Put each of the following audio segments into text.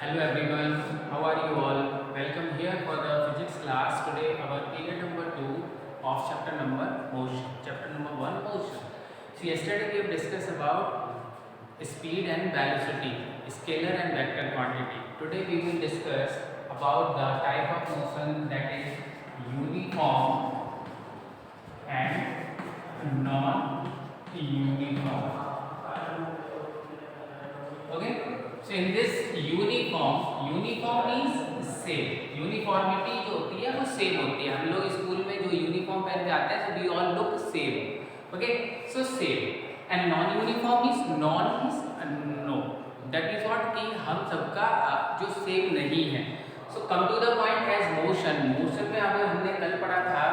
Hello everyone, how are you all? Welcome here for the physics class. Today our period number 2 of chapter number motion. Chapter number 1 motion. So yesterday we have discussed about speed and velocity, scalar and vector quantity. Today we will discuss about the type of motion that is uniform and non-uniform. Okay, so in this uniform means same. Uniformity जो होती है वो same होती है. हम लोग school में जो यूनिफॉर्म पहन के आते हैं so we all look same. Okay, so same. And non uniform is non is no. That is what कि हम सबका जो सेम नहीं है. So come to the point as motion. Motion में अभी हमने कल पढ़ा था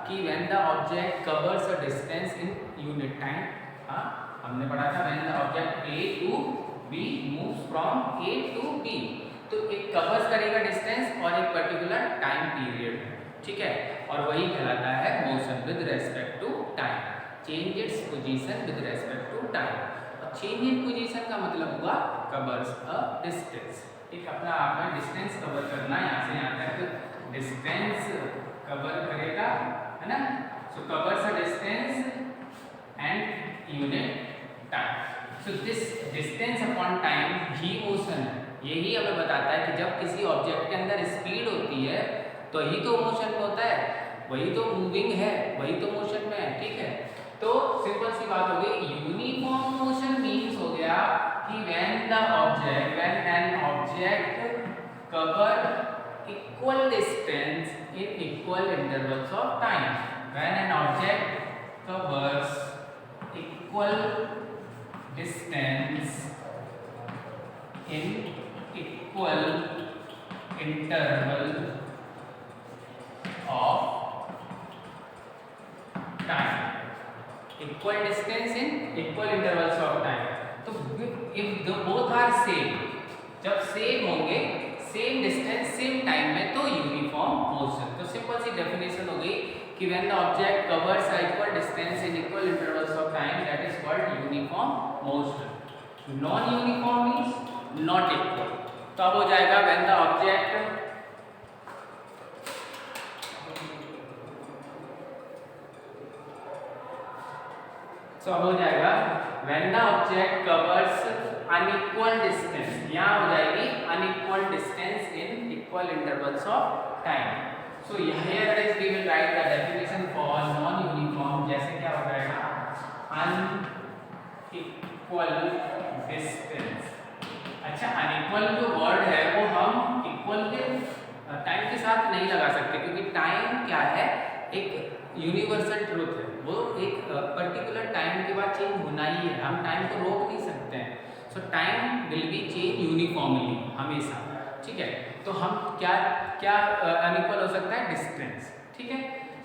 कि when the object covers a distance in unit time. हाँ, हमने पढ़ा था when the object A to B moves from A to B. तो एक कवर्स करेगा डिस्टेंस और एक पर्टिकुलर टाइम पीरियड, ठीक है, और वही कहलाता है motion with respect to time. Change its position with respect to time. और चेंज इन पोजीशन का मतलब हुआ कवर्स अ डिस्टेंस. एक अपना आपका डिस्टेंस कवर करना, यहाँ से यहाँ तक डिस्टेंस कवर करेगा, है ना. So covers a distance and unit time. So this distance upon time भी मोशन है. यही हमें बताता है कि जब किसी ऑब्जेक्ट के अंदर स्पीड होती है तो ही तो मोशन में होता है, वही तो मूविंग है, वही तो मोशन में है, ठीक है. तो सिंपल सी बात हो गई. यूनिफॉर्म मोशन मीन्स हो गया कि when an object cover equal distance in equal intervals of time. When an object covers equal distance in equal interval of time. Equal distance in equal intervals of time. तो if the both are same, जब same होंगे, same distance same time में, तो uniform motion. तो simple सी definition हो गई कि when the object covers equal distance in equal intervals of time, that is called uniform motion. Non uniform means not equal. तो अब हो जाएगा when the object अब हो जाएगा when the object covers unequal distance. यहाँ हो जाएगी unequal distance in equal intervals of time. So here is we will write the definition for non-uniform. जैसे क्या हो जाएगा unequal distance. अच्छा, अनइक्वल जो वर्ड है वो हम इक्वल के टाइम के साथ नहीं लगा सकते, क्योंकि टाइम क्या है, एक यूनिवर्सल ट्रूथ है. वो एक पर्टिकुलर टाइम के बाद चेंज होना ही है. हम टाइम को रोक नहीं सकते हैं. सो time will be change uniformly हमेशा, ठीक है. तो हम क्या क्या अनइक्वल हो सकता है, डिस्टेंस, ठीक है.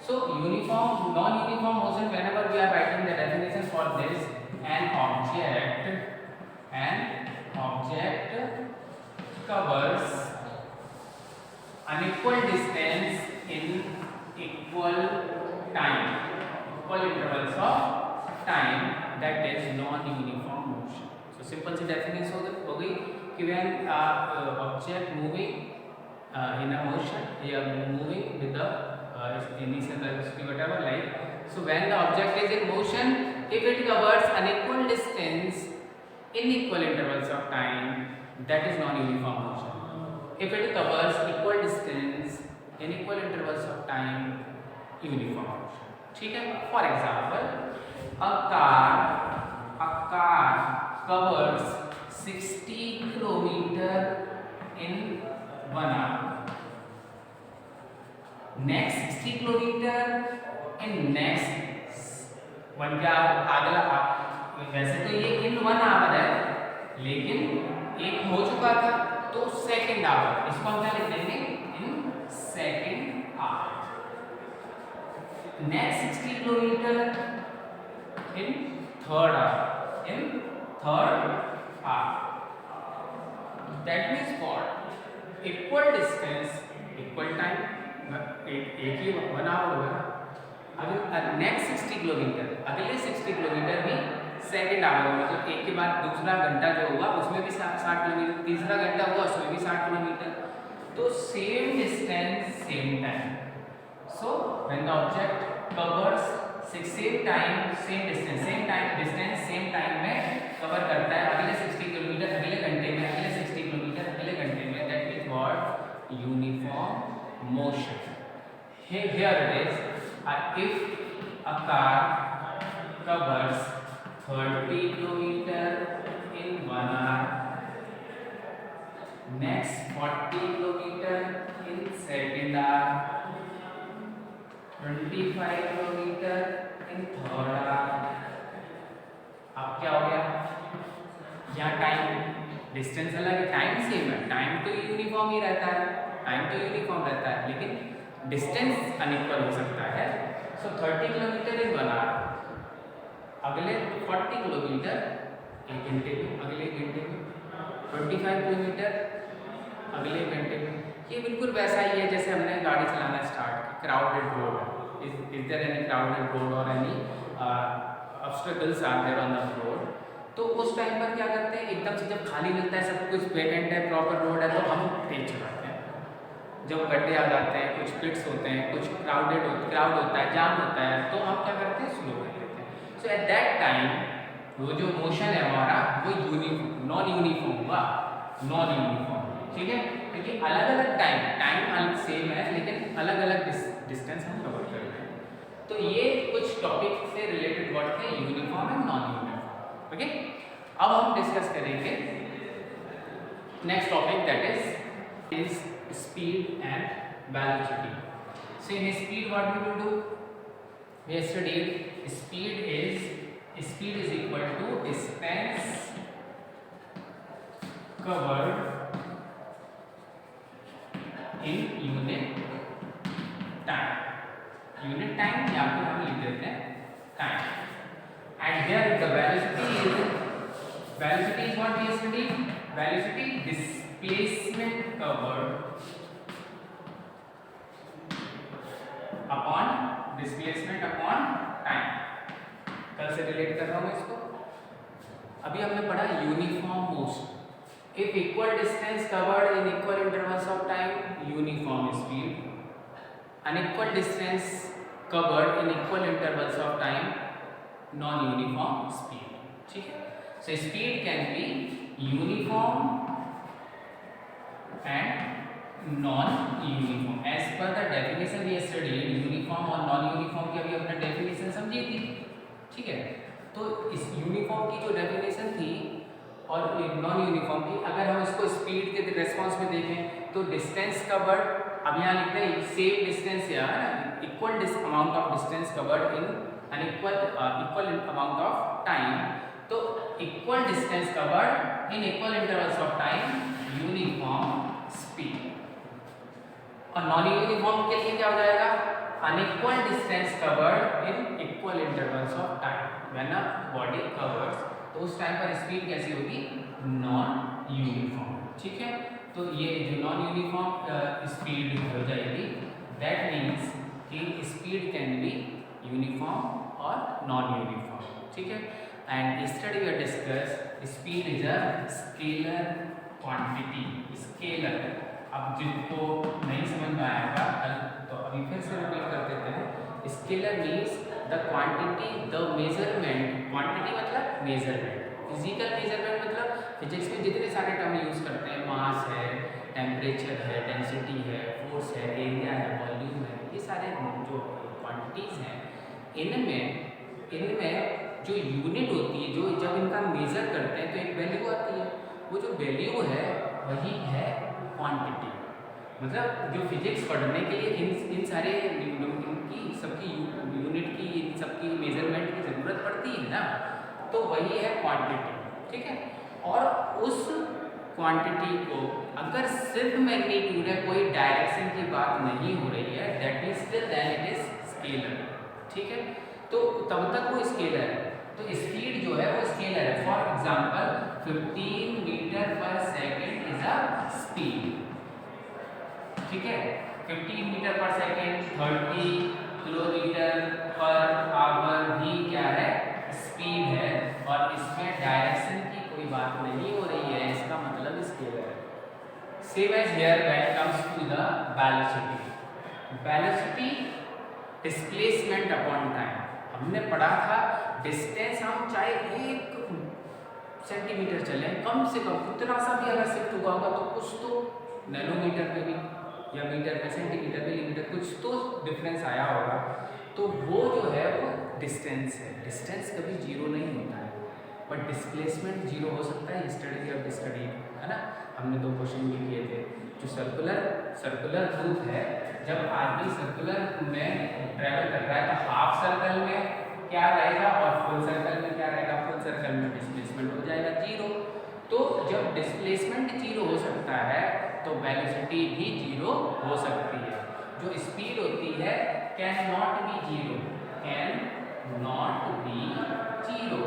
So uniform non uniform motion whenever we are writing the definition for this, an object covers unequal distance in equal time, equal intervals of time, that is non-uniform motion. So simple C definition हो गई कि when object moving in a motion, या moving with the initial velocity whatever, like so when the object is in motion, if it covers unequal distance in equal intervals of time, that is non-uniform motion. If it covers equal distance in equal intervals of time, uniform motion, ठीक है. For example, a car covers 60 kilometer in 1 hour. Next 60 kilometer in next one क्या अगला. वैसे तो ये इन 1 our है, लेकिन एक हो चुका था तो सेकेंड आवर, इसको हम क्या लिख देंगे, in second hour. Next 60 kilometre in third hour, that means what, equal distance equal time. एक ही 1 आवर होगा. अभी नेक्स्ट 60 किलोमीटर, अगले 60 किलोमीटर भी सेकेंड आवर में, मतलब एक के बाद दूसरा घंटा जो हुआ उसमें भी 60 किलोमीटर, तीसरा घंटा हुआ उसमें भी 60 किलोमीटर। तो same distance same time, so when the object covers same time same distance, same time distance same time में कवर करता है, अगले 60 किलोमीटर अगले घंटे में, अगले 60 किलोमीटर अगले घंटे में, that means what, uniform motion. Here it is, if a car covers 30 kilometer in 1 hour, next 40 kilometer in second hour, 25 kilometer in third hour। अब क्या हो गया, यहाँ टाइम डिस्टेंस अलग है, टाइम सेम है, टाइम तो यूनिफॉर्म ही रहता है, टाइम तो यूनिफॉर्म रहता है, लेकिन डिस्टेंस अनइक्वल हो सकता है। सो 30 किलोमीटर इन 1 आवर, अगले 40 किलोमीटर एक घंटे में, अगले घंटे में 25 किलोमीटर अगले घंटे में। ये बिल्कुल वैसा ही है जैसे हमने गाड़ी चलाना स्टार्ट की, crowded road, is there any crowded road और any obstacles are there on the road. तो उस टाइम पर क्या करते हैं, एकदम से जब खाली मिलता है, सब कुछ वेकेंट है, प्रॉपर रोड है, तो हम तेज चलाते हैं। जब गड्ढे आ जाते हैं, कुछ पिट्स होते हैं, कुछ क्राउड होता है, जाम होता है, तो हम क्या करते हैं, स्लो कर देते हैं। सो एट दैट टाइम वो जो मोशन है हमारा वो नॉन यूनिफॉर्म हुआ, नॉन यूनिफॉर्म, ठीक है। क्योंकि अलग अलग टाइम सेम है, लेकिन अलग अलग डिस्टेंस हम कवर कर रहे हैं। तो ये कुछ टॉपिक से रिलेटेड वर्ड थे, uniform and non uniform. Okay, अब हम डिस्कस करेंगे next topic, that is speed and velocity. So in speed what we will do, we have studied speed is equal to distance covered in unit time, या फिर हम लिख देते हैं time, and here the velocity is what we have studied, velocity displacement covered upon displacement upon time. कल से relate कर रहा हूँ इसको। अभी हमने पढ़ा uniform motion, if equal distance covered in equal intervals of time uniform speed, unequal distance covered in equal intervals of time non uniform speed, ठीक है। So speed can be uniform and non-uniform as per the definition we studied। Uniform और non uniform की अभी हमने definition समझी थी, ठीक है। तो इस यूनिफॉर्म की जो डेफिनेशन थी और नॉन यूनिफॉर्म की, अगर हम इसको स्पीड के रिस्पॉन्स में देखें तो डिस्टेंस कवर्ड, अब यहाँ लिख रहे हैं सेम डिस्टेंस या equal amount of distance covered in an equal amount of time. तो equal distance covered in equal intervals of time uniform speed. और नॉन यूनिफॉर्म के लिए क्या हो जाएगा, unequal distance covered in equal intervals of time when a body covers, तो उस time पर स्पीड कैसी होगी, नॉन यूनिफॉर्म, ठीक है। तो ये जो नॉन यूनिफॉर्म स्पीड हो जाएगी, दैट मीन्स कि स्पीड कैन बी यूनिफॉर्म और नॉन यूनिफॉर्म, ठीक है। And study we discuss speed is a scalar quantity, scalar. अब जिनको नहीं समझ में आएगा कल, तो अभी फिर से रिपीट कर देते हैं। Scalar means the quantity, the measurement, quantity मतलब मेजरमेंट, फिजिकल मेजरमेंट मतलब फिजिक्स में जितने सारे टर्म यूज़ करते हैं, मास है, टेम्परेचर है, डेंसिटी है, फोर्स है, एरिया है, वॉल्यूम है, ये सारे जो क्वांटिटीज़ हैं, इनमें जो यूनिट होती है, जो जब इनका मेज़र करते हैं तो एक वैल्यू आती है, वो जो वैल्यू है वही है क्वांटिटी। मतलब जो फिजिक्स पढ़ने के लिए इन सारे इनकी सबकी यूनिट की, इन सबकी मेजरमेंट की ज़रूरत पड़ती है ना, तो वही है क्वांटिटी, ठीक है। और उस क्वांटिटी को अगर सिर्फ मैग्नीट्यूड है, कोई डायरेक्शन की बात नहीं हो रही है, that is still then it is scalar, ठीक है। तो तब तक वो स्केलर है। तो स्पीड जो है वो स्केलर है। For example 15 metre per second is a speed, ठीक है। 15 metre per second, 30 kilometre per our भी क्या है, स्पीड स्पीड है और इसमें डायरेक्शन की कोई बात नहीं हो रही है, इसका मतलब स्केलर है। Same as here when it comes to the velocity. Velocity displacement upon time. हमने पढ़ा था डिस्टेंस हम चाहे 1 सेंटीमीटर चले, कम से कम उतना सा भी अगर शिफ्ट हुआ होगा तो कुछ तो नैनोमीटर में भी या मीटर में, सेंटीमीटर, मिलीमीटर, कुछ तो डिफरेंस आया होगा। तो वो जो है वो डिस्टेंस है। डिस्टेंस कभी जीरो नहीं होता है, बट डिस्प्लेसमेंट जीरो हो सकता है। स्टडी ऑफ स्टडी है ना, हमने 2 क्वेश्चन भी किए थे। जो सर्कुलर ग्रुप है, जब आदमी सर्कुलर में ट्रैवल कर रहा है तो हाफ सर्कल में क्या रहेगा और फुल सर्कल में क्या रहेगा? फुल सर्कल में डिस्प्लेसमेंट हो जाएगा जीरो। तो जब डिस्प्लेसमेंट जीरो हो सकता है तो वेलोसिटी भी जीरो हो सकती है। जो स्पीड होती है can not be zero, can not be zero,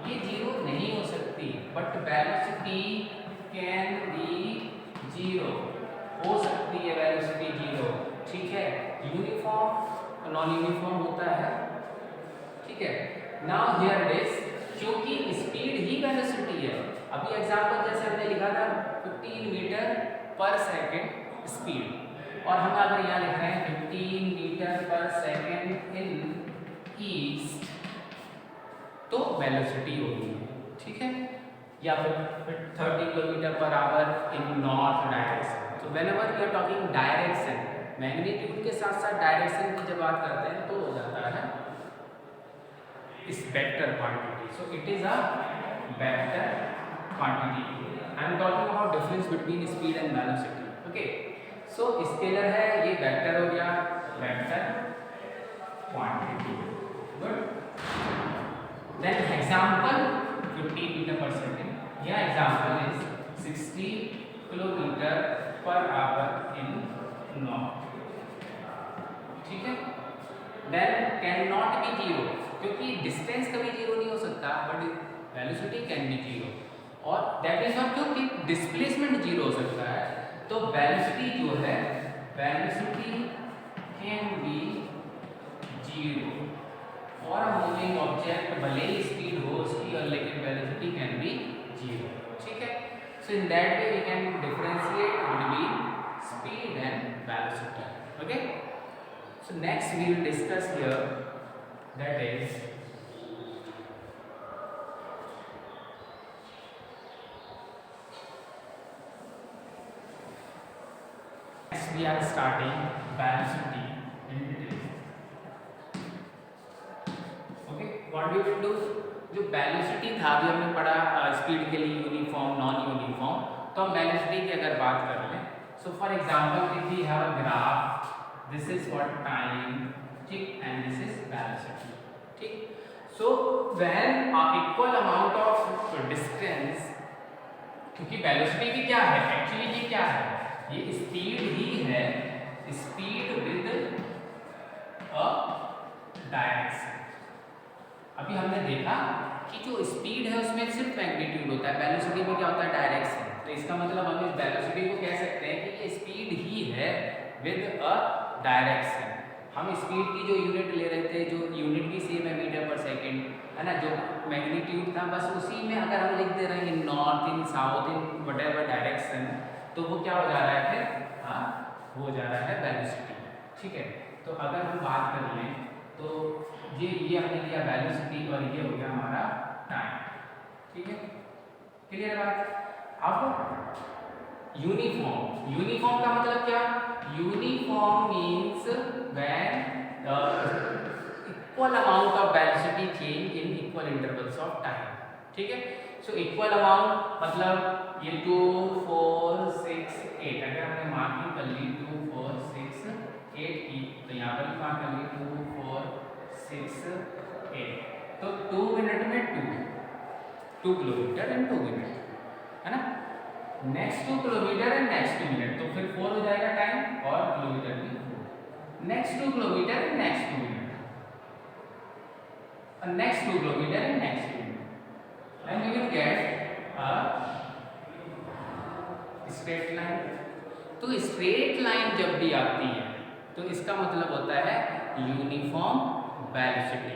ये जीरो नहीं हो सकती, but velocity can be zero, हो सकती है वेलोसिटी जीरो। ठीक है, यूनिफॉर्म नॉन यूनिफॉर्म होता है। ठीक है, नाउ हियर इट इज, क्योंकि स्पीड ही वेलोसिटी है। अभी एग्जांपल जैसे हमने लिखा था 15 मीटर पर सेकंड स्पीड, और हम अगर यहाँ लिख रहे हैं 15 metre per second in east, तो वेलोसिटी होगी। ठीक है, या फिर 30 kilometre per hour in north direction. तो whenever we are talking direction, magnitude के साथ साथ डायरेक्शन की जब बात करते हैं तो हो जाता है इस vector quantity. So it is a vector quantity. I am talking about difference between speed and velocity. Okay, so scalar है, ये वेक्टर हो गया, vector quantity. Good, then example 15 metre per second, या example is 60 kilometre per hour in north. ठीक है, then can not be zero, क्योंकि distance कभी zero नहीं हो सकता, but velocity can be zero. और दैट इज नॉट, क्योंकि डिस्प्लेसमेंट जीरो हो सकता है, तो वेलोसिटी जो है, वेलोसिटी कैन बी जीरो और मूविंग ऑब्जेक्ट भले ही स्पीड हो उसकी, और लेकिन वेलोसिटी कैन बी जीरो। ठीक है, so in that way we can differentiate between speed and velocity. Okay, so next we will discuss here, that is next we are starting velocity in detail. Okay, what we will do, जो velocity था अभी हमने पढ़ा speed के लिए uniform non uniform, तो हम velocity की अगर बात कर लें, so for example if we have a graph, this is what time, ठीक, and this is velocity। ठीक, so when equal amount of distance, क्योंकि velocity भी क्या है एक्चुअली, ये क्या है, ये स्पीड ही है, स्पीड विद अ डायरेक्शन। अभी हमने देखा कि जो स्पीड है उसमें सिर्फ मैग्नीट्यूड होता है, वेलोसिटी में क्या होता है, डायरेक्शन। तो इसका मतलब हम इस वेलोसिटी को कह सकते हैं कि ये स्पीड ही है विद अ डायरेक्शन। हम स्पीड की जो यूनिट ले रहे थे, जो यूनिट भी सेम है मीटर पर सेकंड, है ना, जो मैग्नीट्यूड था बस उसी में अगर हम लिख दे रहे हैं north in south in whatever direction, तो वो क्या हो जा रहा है फिर, हाँ, हो जा रहा है वेलोसिटी। ठीक है, तो अगर हम बात कर लें तो ये हमने लिया वेलोसिटी और ये हो गया हमारा टाइम। ठीक है, क्लियर बात। अब यूनिफॉर्म, यूनिफॉर्म का मतलब क्या, uniform means when equal amount of velocity change in equal intervals of time. ठीक है, सो इक्वल अमाउंट मतलब ये 2 4 6 8, अगर हमने मार्किंग कर ली 2 4 6 8 की, तो यहाँ पर भी मार्क कर ली 2 4 6 8, तो 2 मिनट में 2 किलोमीटर एंड 2 मिनट, है ना, next 2 kilometre and next 2 minute, तो फिर 4 हो जाएगा टाइम, और किलोमीटर भी 4, next 2 kilometre and next 2 minute, और next 2 kilometre and next 2 minute, and we will get a straight line. तो स्ट्रेट लाइन जब भी आती है तो इसका मतलब होता है uniform velocity,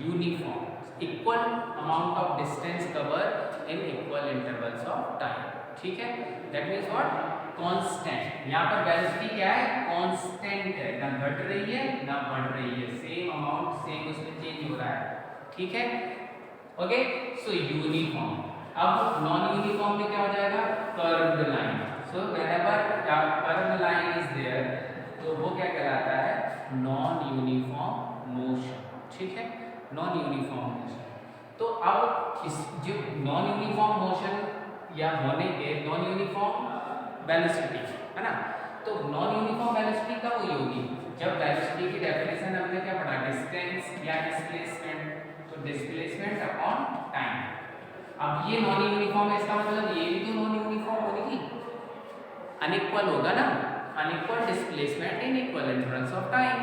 uniform equal amount of distance cover in equal intervals of time. ठीक है, दैट मीन्स व्हाट, कांस्टेंट। यहाँ पर वेलोसिटी क्या है, कांस्टेंट है, ना घट रही है ना बढ़ रही है, सेम अमाउंट सेम उसमें चेंज हो रहा है। ठीक है, ओके। So uniform. अब नॉन यूनिफॉर्म में क्या हो जाएगा, curved line. So whenever curved line is there, तो वो क्या कहलाता है, नॉन यूनिफॉर्म मोशन। ठीक है, नॉन यूनिफॉर्म मोशन। तो अब इस जो नॉन यूनिफॉर्म मोशन या होने के नॉन यूनिफॉर्म वेलोसिटी है ना, तो नॉन यूनिफॉर्म वेलोसिटी कब हुई होगी, जब वेलोसिटी की डेफिनेशन हमने क्या पढ़ा, डिस्टेंस या डिस्प्लेसमेंट, तो डिस्प्लेसमेंट अपॉन टाइम। अब ये नॉन यूनिफॉर्म है, इसका मतलब ये भी तो नॉन यूनिफॉर्म होगी, अनइक्वल होगा ना, unequal displacement in equal intervals of time.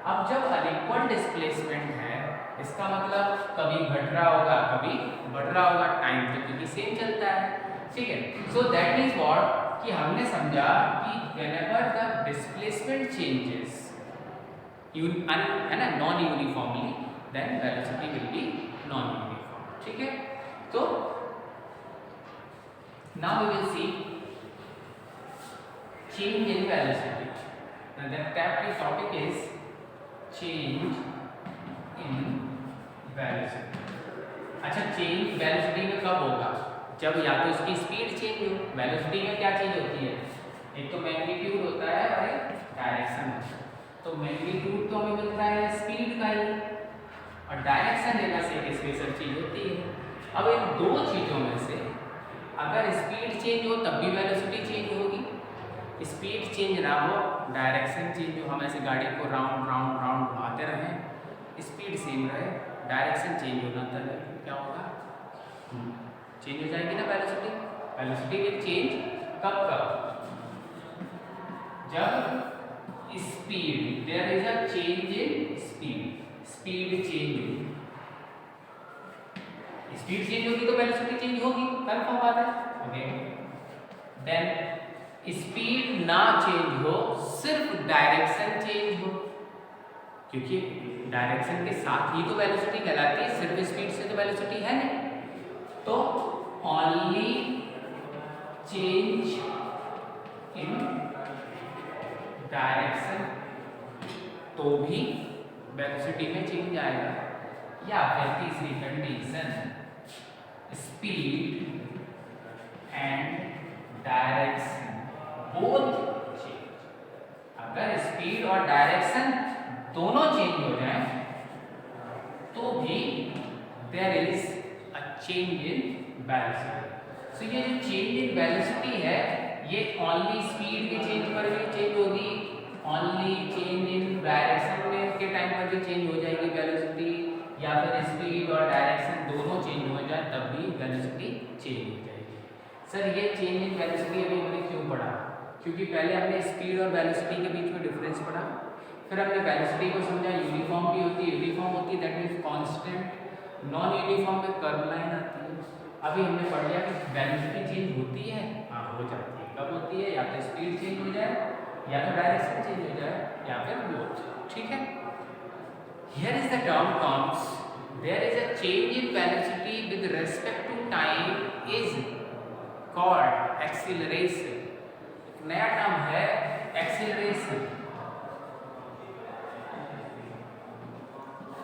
अब जब अनइक्वल डिस्प्लेसमेंट है, इसका मतलब कभी घट रहा होगा कभी बढ़ रहा होगा, टाइम तो क्योंकि सेम चलता है। ठीक है, सो दैट मीन्स व्हाट, कि हमने समझा कि व्हेनेवर द डिस्प्लेसमेंट चेंजेस है ना non uniformly, then velocity will be non uniform. ठीक है, तो now we will see change in velocity. Now that topic is change in velocity. अच्छा, चेंज वेलोसिटी में कब होगा, जब या तो इसकी स्पीड चेंज हो। वेलोसिटी में क्या चेंज होती है, एक तो मैग्नीट्यूड होता है और एक डायरेक्शन होता है। तो मैग्नीट्यूड तो हमें मिलता है स्पीड का ही, और डायरेक्शन लेना से एक स्पेशल चीज होती है। अब इन दो चीजों में से अगर स्पीड चेंज हो तब भी वेलोसिटी चेंज होगी, स्पीड चेंज ना हो, डायरेक्शन चेंज हो, हम ऐसे गाड़ी को राउंड राउंड राउंड घुमाते रहें, स्पीड सेम रहे, डायरेक्शन चेंज होना तब क्या होगा, चेंज हो जाएगी ना वेलोसिटी। वेलोसिटी विल चेंज कब कब, जब speed, there is a change in speed, speed change होगी, स्पीड चेंज होगी तो वेलोसिटी चेंज होगी, कंफर्म बात है। ओके, देन स्पीड ना चेंज हो, सिर्फ डायरेक्शन चेंज हो, क्योंकि डायरेक्शन के साथ ही तो वेलोसिटी कहलाती है, सिर्फ स्पीड से तो वेलोसिटी है नहीं। तो ओनली चेंज इन डायरेक्शन तो भी वेलोसिटी में चेंज आएगा, या फिर तीसरी condition, speed and direction both change. अगर स्पीड और डायरेक्शन दोनों चेंज हो जाए तो भी there is a change in velocity. So ये जो चेंज इन वेलोसिटी है, ये ओनली स्पीड के चेंज पर भी चेंज होगी, ओनली चेंज इन डायरेक्शन में के टाइम पर भी चेंज हो जाएगी वेलोसिटी, या फिर स्पीड और डायरेक्शन दोनों चेंज हो जाए तब भी वेलोसिटी चेंज हो जाएगी। सर ये चेंज इन वेलोसिटी अभी हमने क्यों पढ़ा, क्योंकि पहले हमने स्पीड और वेलोसिटी के बीच में डिफरेंस पढ़ा, फिर हमने वेलोसिटी को समझा यूनिफॉर्म भी होती है, यूनिफॉर्म होती है that means constant, non uniform में कर्व लाइन आती है। अभी हमने पढ़ लिया कि वेलोसिटी चेंज होती है, हाँ हो जाती है, कब होती है, या तो स्पीड चेंज हो जाए, या तो डायरेक्शन चेंज हो जाए, या फिर बोथ। ठीक है, here is the term comes, there is a change in velocity with respect to time is called acceleration. नया टर्म है acceleration,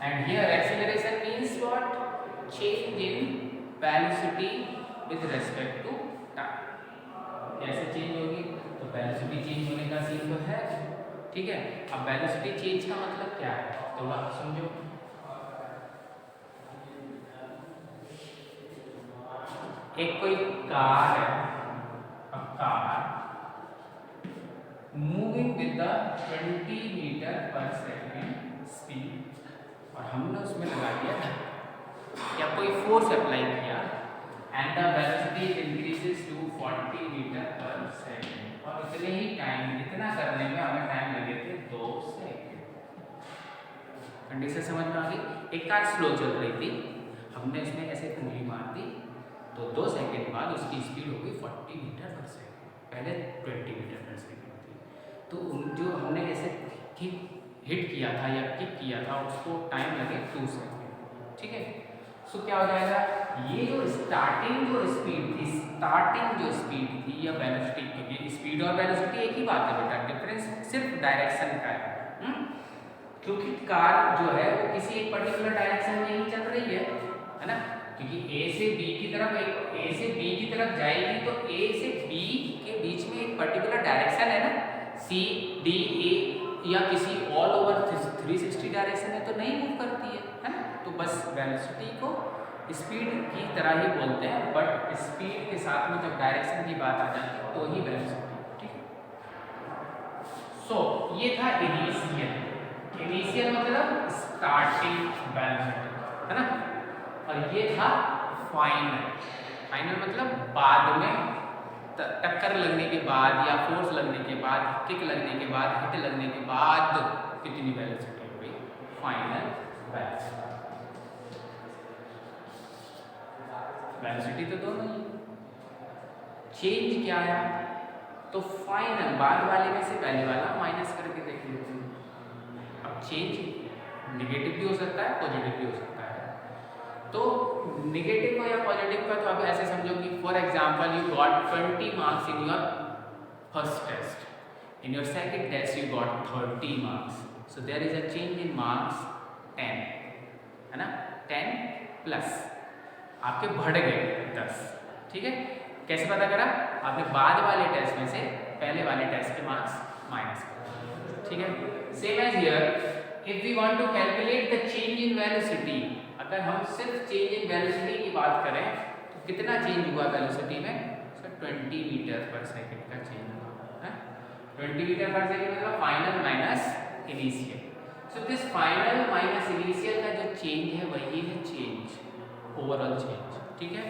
and here acceleration means what, change in velocity with respect to time. कैसे change होगी, तो velocity change होने का scene तो है। ठीक है, अब वेलोसिटी चेंज का मतलब क्या है, तो आप समझो, एक कोई कार है, car moving with the 20 metre per second speed, और हमने उसमें लगा दिया था या कोई फोर्स अप्लाई किया, and the velocity increases to 40 metre per second, और इतने ही टाइम, इतना करने में हमें टाइम लगे थे 2 सेकेंड। कंडीशन समझ में आ गई। एक कार स्लो चल रही थी, हमने इसमें ऐसे उंगली मार दी, तो 2 सेकेंड बाद उसकी स्पीड हो गई 40 मीटर पर सेकेंड, पहले 20 मीटर पर सेकेंड थी। तो जो हमने ऐसे हिट किया था या किक किया था, उसको टाइम लगे 2 सेकेंड। ठीक है, सो क्या हो जाएगा, ये जो स्टार्टिंग जो स्पीड थी या वेलोसिटी, क्योंकि स्पीड और वेलोसिटी एक ही बात है बेटा, डिफरेंस सिर्फ डायरेक्शन का है। क्योंकि कार जो है वो किसी एक पर्टिकुलर डायरेक्शन में ही चल रही है ना, क्योंकि ए से बी की तरफ जाएगी तो ए से बी के बीच में एक पर्टिकुलर डायरेक्शन है ना, सी डी ए, या किसी ऑल ओवर 360 डायरेक्शन में तो नहीं मूव करती है ना। तो बस वेलोसिटी को स्पीड की तरह ही बोलते हैं, बट स्पीड के साथ में जब डायरेक्शन की बात आ जाती है तो ही वेलोसिटी, ठीक है। सो ये था इनिशियल मतलब स्टार्टिंग वेलोसिटी, है ना, और ये था फाइनल मतलब बाद में टक्कर लगने के बाद या फोर्स लगने के बाद, किक लगने के बाद, हिट लगने के बाद कितनी वेलोसिटी हो गई, फाइनल वेलोसिटी। वेलोसिटी तो दोनों ही, चेंज क्या है, तो फाइनल बाद वाले में से पहले वाला माइनस करके देख लेते हैं। अब चेंज नेगेटिव भी हो सकता है, पॉजिटिव भी हो सकता है। तो नेगेटिव का या पॉजिटिव का तो आप ऐसे समझो कि for example you got 20 marks in your first test, in your second test you got 30 marks, so there is a change in marks 10, है ना, 10 प्लस आपके बढ़ गए 10, ठीक है। कैसे पता करा, आपने बाद वाले टेस्ट में से पहले वाले टेस्ट के मार्क्स माइनस कर, ठीक है। Same as here, if we want to calculate the change in velocity, अगर हम सिर्फ चेंज इन वेलोसिटी की बात करें तो कितना चेंज हुआ वेलोसिटी में, सर 20 मीटर पर सेकंड का चेंज हुआ है, 20 मीटर पर सेकंड मतलब final minus initial. So this final minus initial का जो चेंज है वही है चेंज, ओवरऑल चेंज, ठीक है।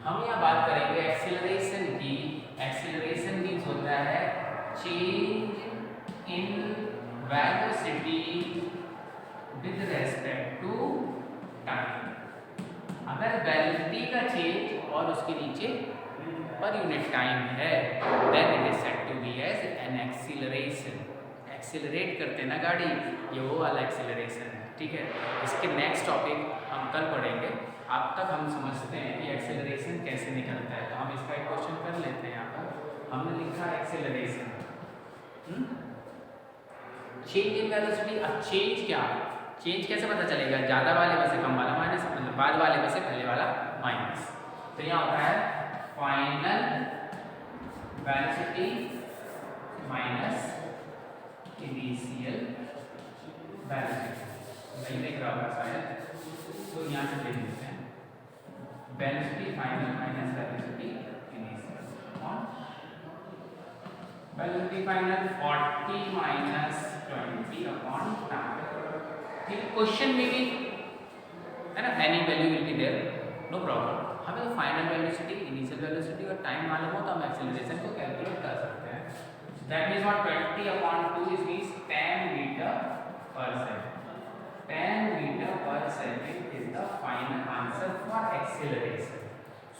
हम यहाँ बात करेंगे एक्सेलरेशन की। एक्सेलरेशन मीन्स होता है change in velocity with respect to time. अगर वेलोसिटी का चेंज और उसके नीचे पर यूनिट टाइम है, then it is said to be as an acceleration. Accelerate करते ना गाड़ी, ये वो वाला एक्सीलरेशन है, ठीक है। इसके नेक्स्ट टॉपिक हम कल पढ़ेंगे। अब तक हम समझते हैं कि एक्सेलरेशन कैसे निकलता है, तो हम इसका एक क्वेश्चन कर लेते हैं। यहाँ पर हमने लिखा एक्सेलरेशन, चेंज इन वेलोसिटी। अब चेंज क्या, चेंज कैसे पता चलेगा, ज़्यादा वाले में से कम वाला माइनस, मतलब बाद वाले में से पहले वाला माइनस। तो यहाँ होता है final velocity minus initial velocity, नहीं लिख रहा होगा शायद, तो यहाँ से देख लेते हैं velocity final minus velocity initial, velocity final 40 minus 20 upon time. ठीक, क्वेश्चन में भी है ना, any value will be there, no problem. हमें तो फाइनल वेलोसिटी, इनिशियल वेलोसिटी और टाइम मालूम हो तो हम एक्सेलरेशन को कैलकुलेट कर सकते हैं। That means what 20 upon 2 is means 10 metre per second. 10 metre per second is the final answer for acceleration.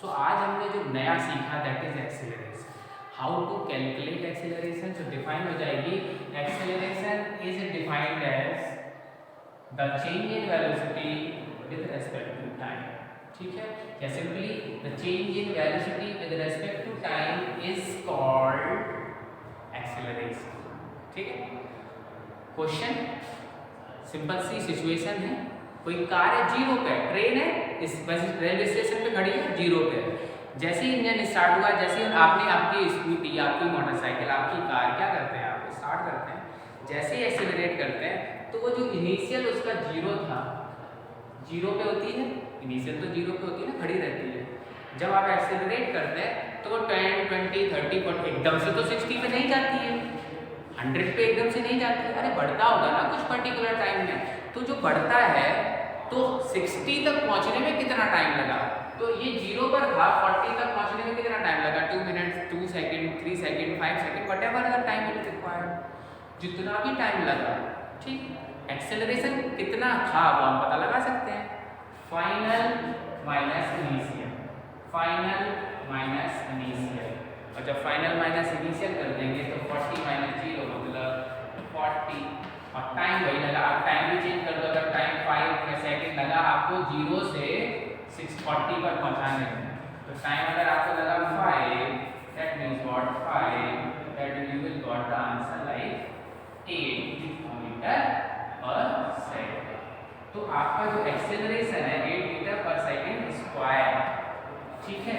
So आज हमने जो नया सीखा that is acceleration, how to calculate acceleration. तो डिफाइन हो जाएगी, acceleration is defined as the change in velocity with respect to time, ठीक है। या simply the change in velocity with respect to time is called acceleration, ठीक है। Question simple सी situation है, कोई कार है 0 पे, ट्रेन है इस रेलवे स्टेशन पे खड़ी है 0 पे, जैसे ही इंजन स्टार्ट हुआ, जैसे ही आपने आपकी स्कूटी, आपकी मोटरसाइकिल, आपकी कार क्या करते हैं, आप स्टार्ट करते हैं, जैसे ही एक्सेलरेट करते हैं तो वो जो इनिशियल उसका 0 था, 0 पे होती है, इनिशियल तो 0 पे होती है ना, खड़ी रहती है। जब आप एक्सेलरेट करते हैं तो वो 10, 20, 30, 40 एकदम से तो 60 पे नहीं जाती है, 100 पे एकदम से नहीं जाती है, अरे बढ़ता होगा ना कुछ पर्टिकुलर टाइम में। तो जो बढ़ता है तो 60 तक पहुंचने में कितना टाइम लगा, तो ये 0 पर था, 40 तक पहुंचने में कितना टाइम लगा, 2 minutes, 2 second, 3 second, 5 second, whatever the time is required, जितना भी टाइम लगा, ठीक। एक्सेलरेशन कितना था वो हम पता लगा सकते हैं, final minus initial, final minus initial, और जब फाइनल माइनस इनिशियल कर देंगे तो 40 माइनस 0 मतलब 40, और टाइम वही लगा। आप टाइम भी चेंज कर दो, अगर टाइम 5 सेकंड लगा आपको 0 से 640 पर पहुंचाने में। तो टाइम अगर आपको लगा 5, that means what 5, that you will got the answer like 8 metre per second. तो आपका जो एक्सेलरेशन है 8 मीटर पर सेकेंड स्क्वायर, ठीक है,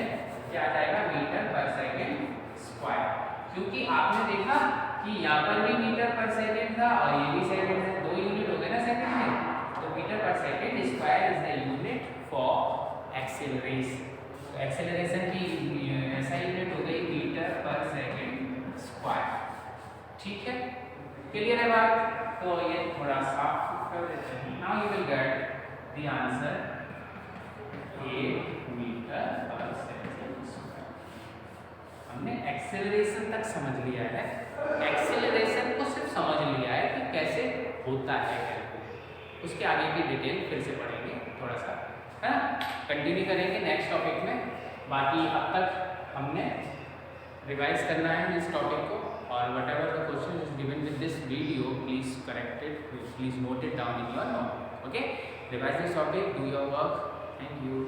क्या आ जाएगा मीटर पर सेकेंड स्क्वायर, क्योंकि आपने देखा कि यहाँ पर भी मीटर पर सेकेंड था और ये भी सेकेंड है, 2 यूनिट हो गए ना सेकेंड में, तो metre per second square is the unit for acceleration. तो एक्सेलरेशन की ऐसा यूनिट हो गई मीटर पर सेकेंड स्क्वायर, ठीक है, क्लियर है बात। तो ये थोड़ा साफ कर देते हैं। Now you will get the answer 8 metre per second square. हमने एक्सेलरेशन तक समझ लिया है, एक्सेलरेशन को सिर्फ समझ लिया है कि कैसे होता है कैलकुलेट, उसके आगे की डिटेल फिर से पढ़ेंगे थोड़ा सा, है ना, कंटिन्यू करेंगे नेक्स्ट टॉपिक में। बाकी अब तक हमने रिवाइज करना है इस टॉपिक को, और whatever the question is given with this video, please correct it, please note it down in your note. Okay, revise this topic, do your work. Thank you.